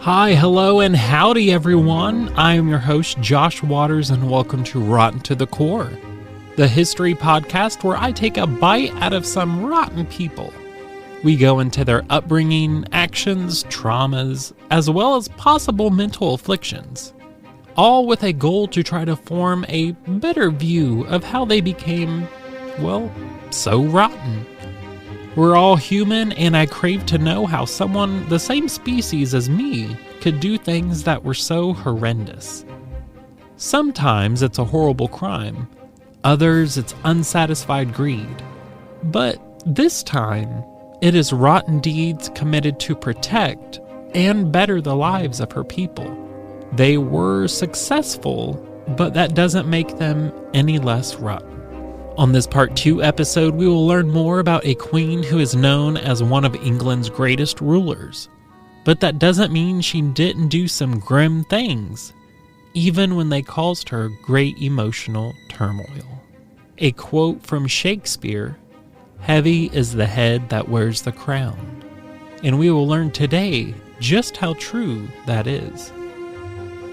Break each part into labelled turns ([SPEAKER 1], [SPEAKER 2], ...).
[SPEAKER 1] Hi, hello, and howdy everyone. I am your host, Josh Waters, and welcome to Rotten to the Core, the history podcast where I take a bite out of some rotten people. We go into their upbringing, actions, traumas, as well as possible mental afflictions, all with a goal to try to form a better view of how they became, well, so rotten. We're all human, and I crave to know how someone the same species as me could do things that were so horrendous. Sometimes it's a horrible crime, others it's unsatisfied greed. But this time, it is rotten deeds committed to protect and better the lives of her people. They were successful, but that doesn't make them any less rotten. On this Part 2 episode, we will learn more about a queen who is known as one of England's greatest rulers. But that doesn't mean she didn't do some grim things, even when they caused her great emotional turmoil. A quote from Shakespeare, "Heavy is the head that wears the crown." And we will learn today just how true that is.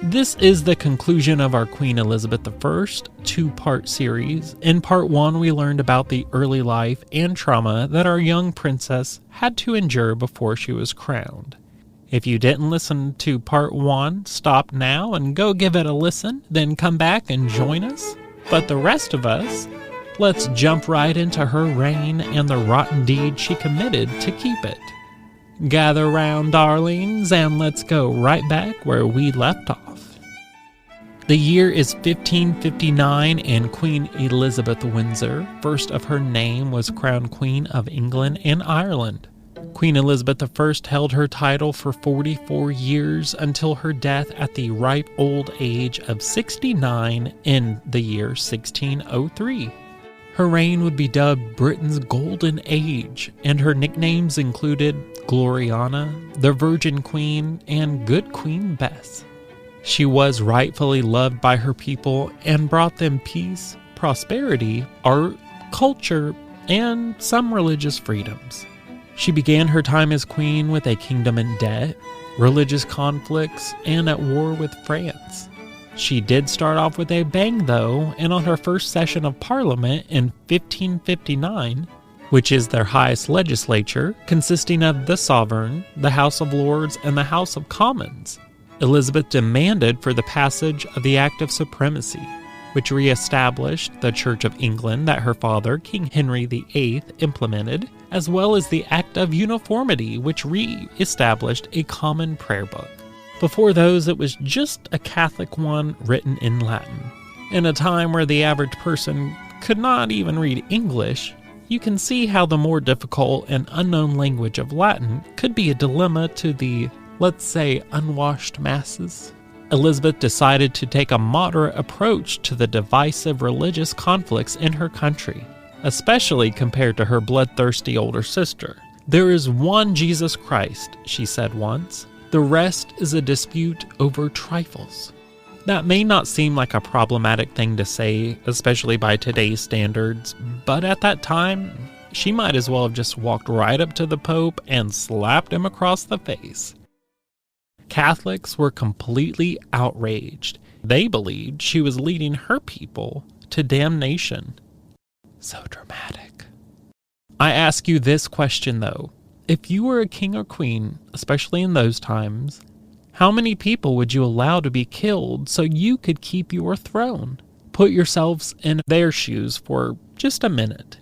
[SPEAKER 1] This is the conclusion of our Queen Elizabeth I two-part series. In Part 1, we learned about the early life and trauma that our young princess had to endure before she was crowned. If you didn't listen to Part 1, stop now and go give it a listen, then come back and join us. But the rest of us, let's jump right into her reign and the rotten deed she committed to keep it. Gather round, darlings, and let's go right back where we left off. The year is 1559, and Queen Elizabeth Windsor, first of her name, was crowned Queen of England and Ireland. Queen Elizabeth I held her title for 44 years until her death at the ripe old age of 69 in the year 1603. Her reign would be dubbed Britain's Golden Age, and her nicknames included Gloriana, the Virgin Queen, and Good Queen Bess. She was rightfully loved by her people and brought them peace, prosperity, art, culture, and some religious freedoms. She began her time as queen with a kingdom in debt, religious conflicts, and at war with France. She did start off with a bang though, and on her first session of Parliament in 1559, which is their highest legislature, consisting of the Sovereign, the House of Lords, and the House of Commons, Elizabeth demanded for the passage of the Act of Supremacy, which re-established the Church of England that her father, King Henry VIII, implemented, as well as the Act of Uniformity, which re-established a common prayer book. Before those, it was just a Catholic one written in Latin. In a time where the average person could not even read English, you can see how the more difficult and unknown language of Latin could be a dilemma to the, let's say, unwashed masses. Elizabeth decided to take a moderate approach to the divisive religious conflicts in her country, especially compared to her bloodthirsty older sister. "There is one Jesus Christ," she said once. "The rest is a dispute over trifles." That may not seem like a problematic thing to say, especially by today's standards, but at that time, she might as well have just walked right up to the Pope and slapped him across the face. Catholics were completely outraged. They believed she was leading her people to damnation. So dramatic. I ask you this question though. If you were a king or queen, especially in those times, how many people would you allow to be killed so you could keep your throne? Put yourselves in their shoes for just a minute.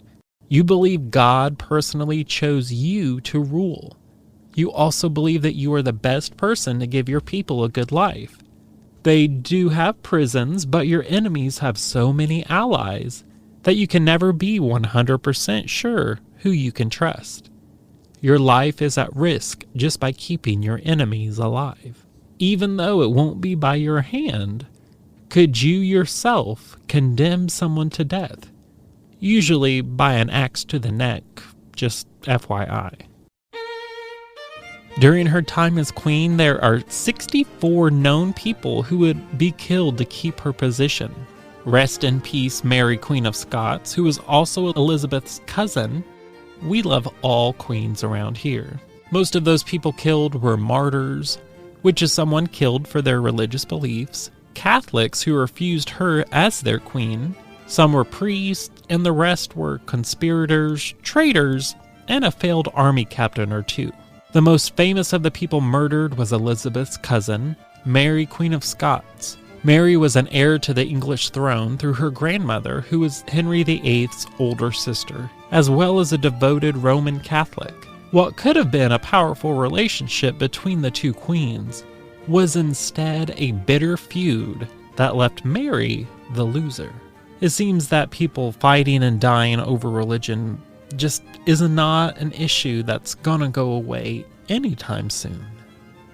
[SPEAKER 1] You believe God personally chose you to rule. You also believe that you are the best person to give your people a good life. They do have prisons, but your enemies have so many allies that you can never be 100% sure who you can trust. Your life is at risk just by keeping your enemies alive. Even though it won't be by your hand, could you yourself condemn someone to death? Usually by an axe to the neck, just FYI. During her time as queen, there are 64 known people who would be killed to keep her position. Rest in peace, Mary, Queen of Scots, who was also Elizabeth's cousin. We love all queens around here. Most of those people killed were martyrs, which is someone killed for their religious beliefs, Catholics who refused her as their queen, some were priests, and the rest were conspirators, traitors, and a failed army captain or two. The most famous of the people murdered was Elizabeth's cousin, Mary, Queen of Scots. Mary was an heir to the English throne through her grandmother, who was Henry VIII's older sister, as well as a devoted Roman Catholic. What could have been a powerful relationship between the two queens was instead a bitter feud that left Mary the loser. It seems that people fighting and dying over religion just is not an issue that's gonna go away anytime soon.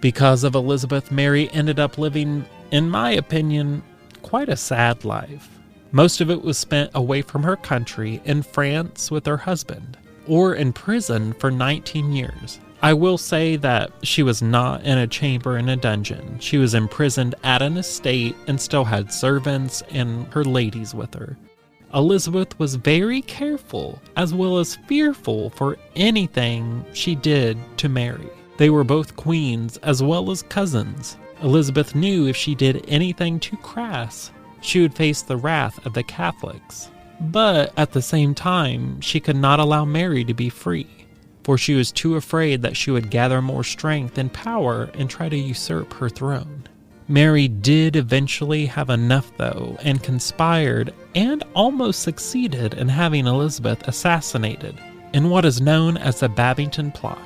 [SPEAKER 1] Because of Elizabeth, Mary ended up living, in my opinion, quite a sad life. Most of it was spent away from her country in France with her husband, or in prison for 19 years. I will say that she was not in a chamber in a dungeon. She was imprisoned at an estate and still had servants and her ladies with her. Elizabeth was very careful as well as fearful for anything she did to Mary. They were both queens as well as cousins. Elizabeth knew if she did anything too crass, she would face the wrath of the Catholics. But at the same time, she could not allow Mary to be free, for she was too afraid that she would gather more strength and power and try to usurp her throne. Mary did eventually have enough, though, and conspired and almost succeeded in having Elizabeth assassinated in what is known as the Babington Plot.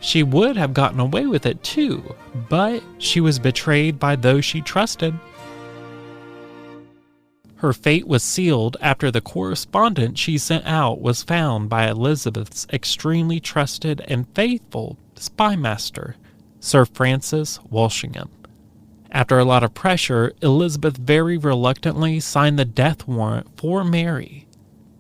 [SPEAKER 1] She would have gotten away with it too, but she was betrayed by those she trusted. Her fate was sealed after the correspondence she sent out was found by Elizabeth's extremely trusted and faithful spymaster, Sir Francis Walsingham. After a lot of pressure, Elizabeth very reluctantly signed the death warrant for Mary.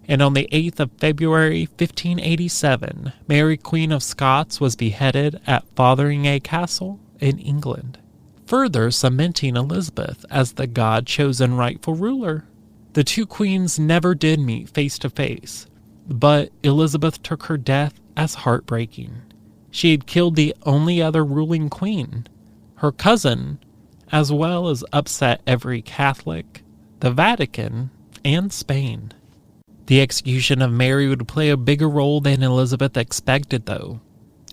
[SPEAKER 1] And on the 8th of February 1587, Mary, Queen of Scots, was beheaded at Fotheringay Castle in England, further cementing Elizabeth as the God-chosen rightful ruler. The two queens never did meet face to face, but Elizabeth took her death as heartbreaking. She had killed the only other ruling queen, her cousin, as well as upset every Catholic, the Vatican, and Spain. The execution of Mary would play a bigger role than Elizabeth expected, though.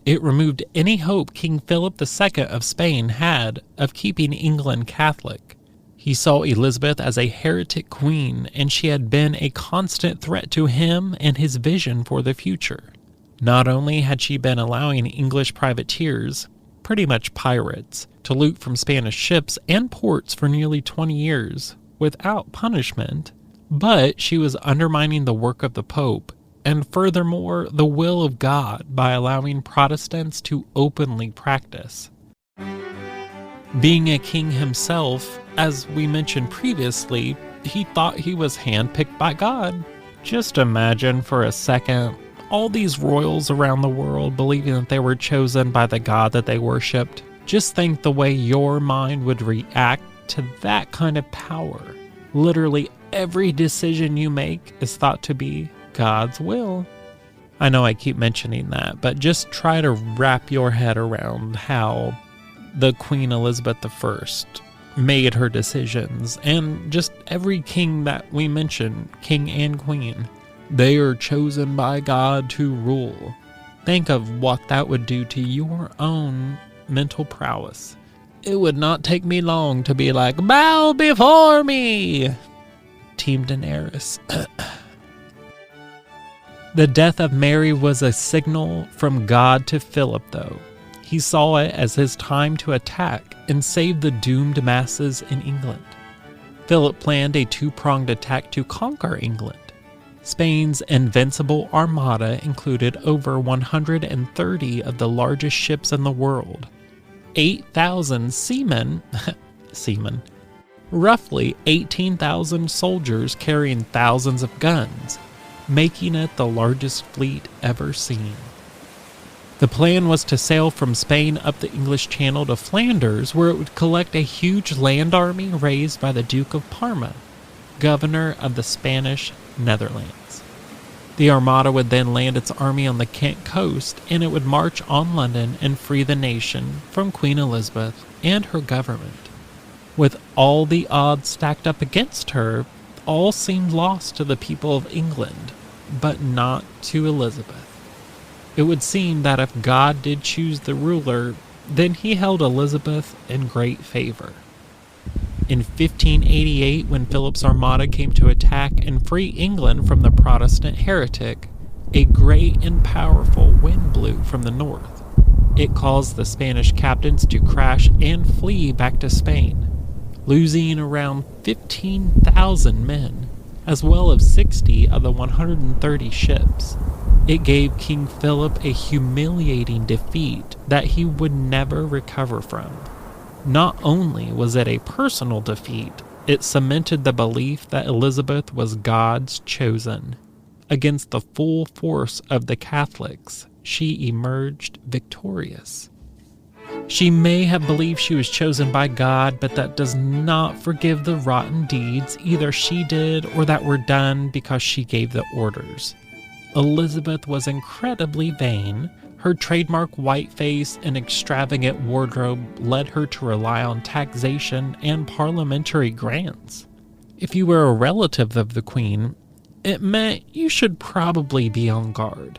[SPEAKER 1] It removed any hope King Philip II of Spain had of keeping England Catholic. He saw Elizabeth as a heretic queen, and she had been a constant threat to him and his vision for the future. Not only had she been allowing English privateers, pretty much pirates, to loot from Spanish ships and ports for nearly 20 years without punishment, but she was undermining the work of the Pope, and furthermore, the will of God by allowing Protestants to openly practice. Being a king himself, as we mentioned previously, he thought he was handpicked by God. Just imagine for a second all these royals around the world believing that they were chosen by the God that they worshipped. Just think the way your mind would react to that kind of power. Literally every decision you make is thought to be God's will. I know I keep mentioning that, but just try to wrap your head around how the Queen Elizabeth I made her decisions, and just every king that we mention, king and queen, they are chosen by God to rule. Think of what that would do to your own mental prowess. It would not take me long to be like, bow before me, Team Daenerys. The death of Mary was a signal from God to Philip, though. He saw it as his time to attack and save the doomed masses in England. Philip planned a two-pronged attack to conquer England. Spain's invincible armada included over 130 of the largest ships in the world, 8,000 seamen, roughly 18,000 soldiers carrying thousands of guns, making it the largest fleet ever seen. The plan was to sail from Spain up the English Channel to Flanders, where it would collect a huge land army raised by the Duke of Parma, governor of the Spanish Netherlands. The Armada would then land its army on the Kent coast, and it would march on London and free the nation from Queen Elizabeth and her government. With all the odds stacked up against her, all seemed lost to the people of England, but not to Elizabeth. It would seem that if God did choose the ruler, then he held Elizabeth in great favor. In 1588, when Philip's armada came to attack and free England from the Protestant heretic, a great and powerful wind blew from the north. It caused the Spanish captains to crash and flee back to Spain, losing around 15,000 men, as well as 60 of the 130 ships. It gave King Philip a humiliating defeat that he would never recover from. Not only was it a personal defeat, it cemented the belief that Elizabeth was God's chosen. Against the full force of the Catholics, she emerged victorious. She may have believed she was chosen by God, but that does not forgive the rotten deeds either she did or that were done because she gave the orders. Elizabeth was incredibly vain. Her trademark white face and extravagant wardrobe led her to rely on taxation and parliamentary grants. If you were a relative of the Queen, it meant you should probably be on guard.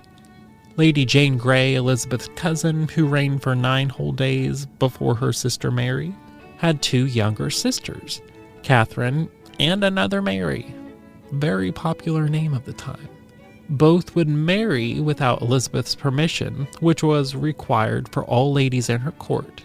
[SPEAKER 1] Lady Jane Grey, Elizabeth's cousin, who reigned for 9 whole days before her sister Mary, had 2 younger sisters, Catherine and another Mary, very popular name of the time. Both would marry without Elizabeth's permission, which was required for all ladies in her court.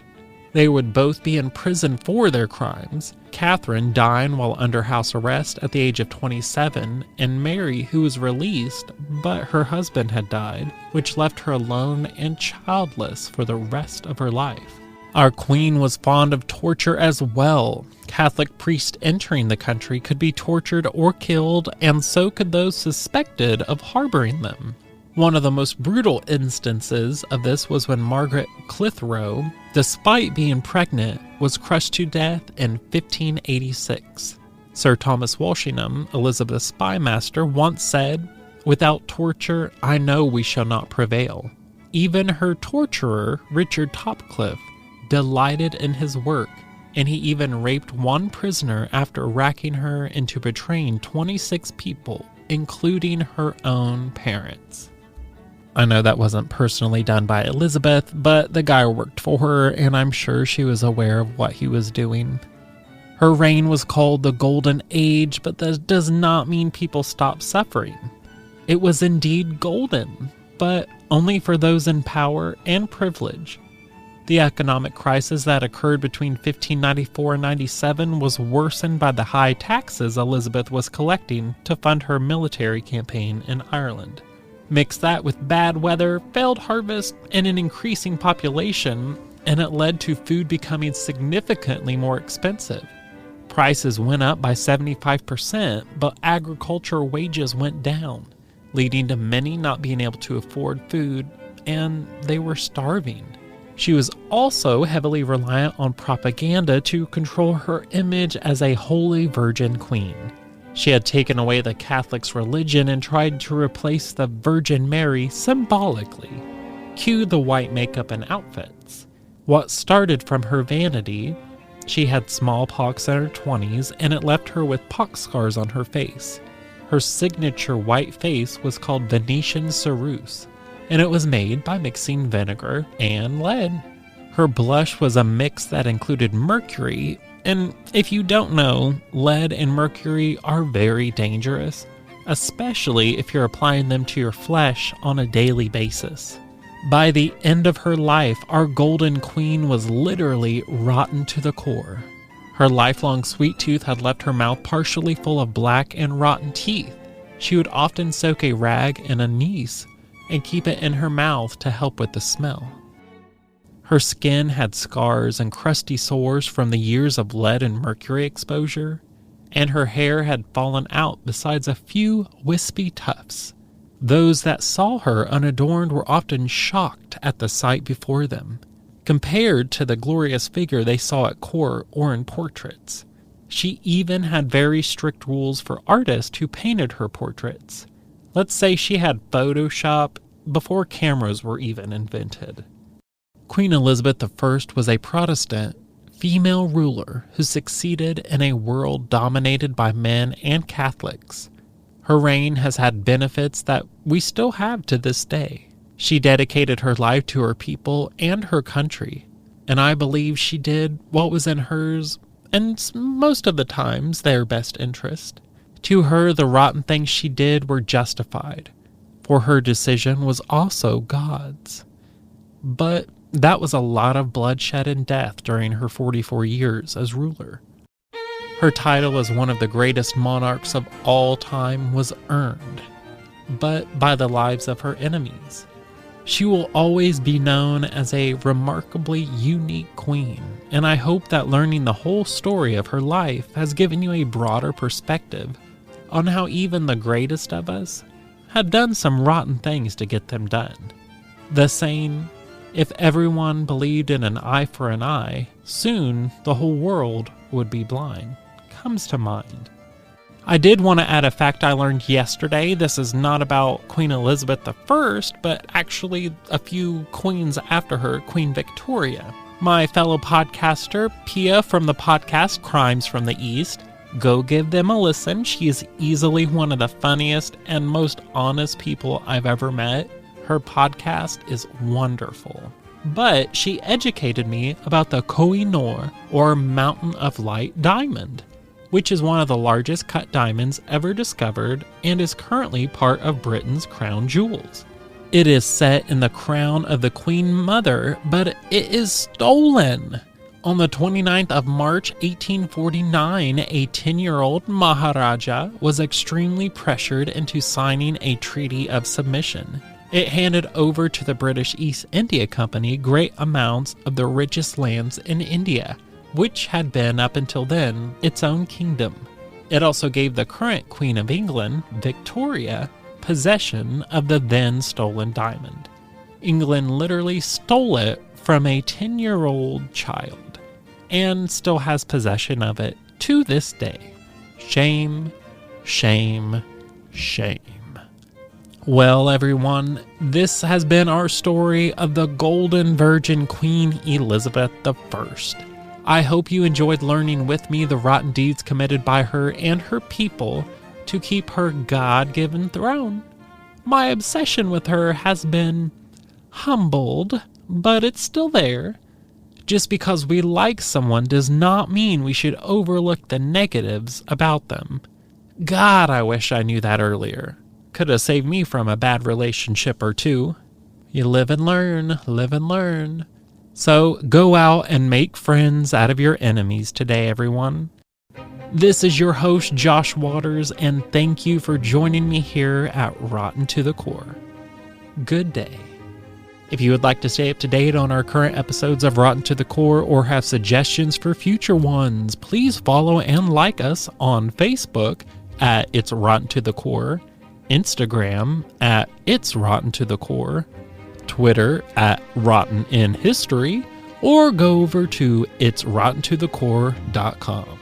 [SPEAKER 1] They would both be in prison for their crimes, Catherine dying while under house arrest at the age of 27, and Mary, who was released, but her husband had died, which left her alone and childless for the rest of her life. Our queen was fond of torture as well. Catholic priests entering the country could be tortured or killed, and so could those suspected of harboring them. One of the most brutal instances of this was when Margaret Clitheroe, despite being pregnant, was crushed to death in 1586. Sir Thomas Walsingham, Elizabeth's spymaster, once said, "Without torture, I know we shall not prevail." Even her torturer, Richard Topcliffe, delighted in his work, and he even raped one prisoner after racking her into betraying 26 people, including her own parents. I know that wasn't personally done by Elizabeth, but the guy worked for her, and I'm sure she was aware of what he was doing. Her reign was called the Golden Age, but that does not mean people stopped suffering. It was indeed golden, but only for those in power and privilege. The economic crisis that occurred between 1594 and 97 was worsened by the high taxes Elizabeth was collecting to fund her military campaign in Ireland. Mix that with bad weather, failed harvest, and an increasing population, and it led to food becoming significantly more expensive. Prices went up by 75%, but agricultural wages went down, leading to many not being able to afford food, and they were starving. She was also heavily reliant on propaganda to control her image as a holy virgin queen. She had taken away the Catholics' religion and tried to replace the Virgin Mary symbolically. Cue the white makeup and outfits. What started from her vanity, she had smallpox in her 20s, and it left her with pox scars on her face. Her signature white face was called Venetian cerusse, and it was made by mixing vinegar and lead. Her blush was a mix that included mercury, and if you don't know, lead and mercury are very dangerous, especially if you're applying them to your flesh on a daily basis. By the end of her life, our golden queen was literally rotten to the core. Her lifelong sweet tooth had left her mouth partially full of black and rotten teeth. She would often soak a rag in anise and keep it in her mouth to help with the smell. Her skin had scars and crusty sores from the years of lead and mercury exposure, and her hair had fallen out besides a few wispy tufts. Those that saw her unadorned were often shocked at the sight before them, compared to the glorious figure they saw at court or in portraits. She even had very strict rules for artists who painted her portraits. Let's say she had Photoshop before cameras were even invented. Queen Elizabeth I was a Protestant female ruler who succeeded in a world dominated by men and Catholics. Her reign has had benefits that we still have to this day. She dedicated her life to her people and her country, and I believe she did what was in hers, and most of the times their best interest. To her, the rotten things she did were justified, for her decision was also God's. But that was a lot of bloodshed and death during her 44 years as ruler. Her title as one of the greatest monarchs of all time was earned, but by the lives of her enemies. She will always be known as a remarkably unique queen, and I hope that learning the whole story of her life has given you a broader perspective on how even the greatest of us have done some rotten things to get them done. The saying, if everyone believed in an eye for an eye, soon the whole world would be blind, comes to mind. I did want to add a fact I learned yesterday. This is not about Queen Elizabeth I, but actually a few queens after her, Queen Victoria. My fellow podcaster, Pia from the podcast Crimes from the East, go give them a listen. She is easily one of the funniest and most honest people I've ever met. Her podcast is wonderful. But she educated me about the Koh-i-Noor, or Mountain of Light diamond, which is one of the largest cut diamonds ever discovered and is currently part of Britain's crown jewels. It is set in the crown of the Queen Mother, but it is stolen. On the 29th of March 1849, a 10-year-old Maharaja was extremely pressured into signing a treaty of submission. It handed over to the British East India Company great amounts of the richest lands in India, which had been, up until then, its own kingdom. It also gave the current Queen of England, Victoria, possession of the then stolen diamond. England literally stole it from a 10-year-old child, and still has possession of it to this day. Shame, shame, shame. Well, everyone, this has been our story of the Golden Virgin Queen Elizabeth I. I hope you enjoyed learning with me the rotten deeds committed by her and her people to keep her God-given throne. My obsession with her has been humbled, but it's still there. Just because we like someone does not mean we should overlook the negatives about them. God, I wish I knew that earlier. Could have saved me from a bad relationship or two. You live and learn, live and learn. So go out and make friends out of your enemies today, everyone. This is your host, Josh Waters, and thank you for joining me here at Rotten to the Core. Good day. If you would like to stay up to date on our current episodes of Rotten to the Core or have suggestions for future ones, please follow and like us on Facebook at It's Rotten to the Core, Instagram at It's Rotten to the Core, Twitter at Rotten in History, or go over to itsrottentothecore.com.